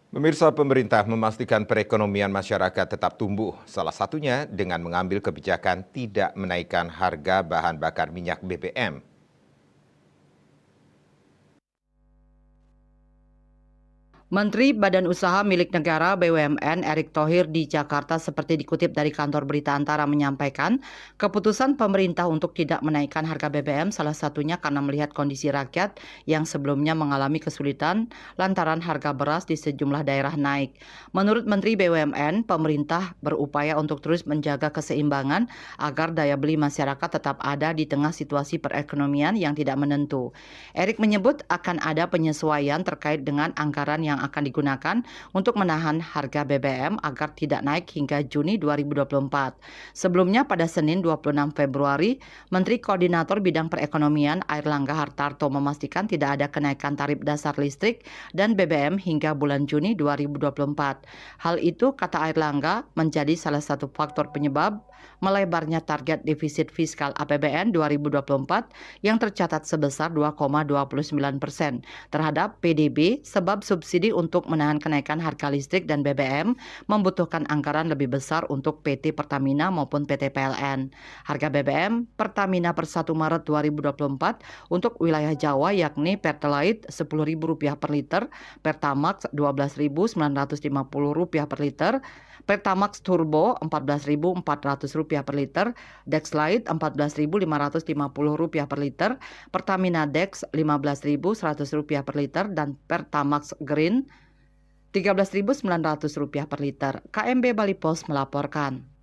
Pemirsa, pemerintah memastikan perekonomian masyarakat tetap tumbuh, salah satunya dengan mengambil kebijakan tidak menaikkan harga bahan bakar minyak BBM. Menteri Badan Usaha Milik Negara (BUMN) Erick Thohir di Jakarta seperti dikutip dari kantor berita Antara menyampaikan, keputusan pemerintah untuk tidak menaikkan harga BBM salah satunya karena melihat kondisi rakyat yang sebelumnya mengalami kesulitan lantaran harga beras di sejumlah daerah naik. Menurut Menteri BUMN, pemerintah berupaya untuk terus menjaga keseimbangan agar daya beli masyarakat tetap ada di tengah situasi perekonomian yang tidak menentu. Erick menyebut akan ada penyesuaian terkait dengan anggaran yang akan digunakan untuk menahan harga BBM agar tidak naik hingga Juni 2024. Sebelumnya pada Senin 26 Februari, Menteri Koordinator Bidang Perekonomian Airlangga Hartarto memastikan tidak ada kenaikan tarif dasar listrik dan BBM hingga bulan Juni 2024. Hal itu, kata Airlangga, menjadi salah satu faktor penyebab melebarnya target defisit fiskal APBN 2024 yang tercatat sebesar 2,29% terhadap PDB sebab subsidi untuk menahan kenaikan harga listrik dan BBM membutuhkan anggaran lebih besar untuk PT Pertamina maupun PT PLN. Harga BBM Pertamina per 1 Maret 2024 untuk wilayah Jawa yakni Pertalite Rp10.000 per liter, Pertamax Rp12.950 per liter, Pertamax Turbo Rp14.400 per liter, Dexlite Rp14.550 per liter, Pertamina Dex Rp15.100 per liter, dan Pertamax Green Rp13.900 per liter. KMB Bali Pos melaporkan.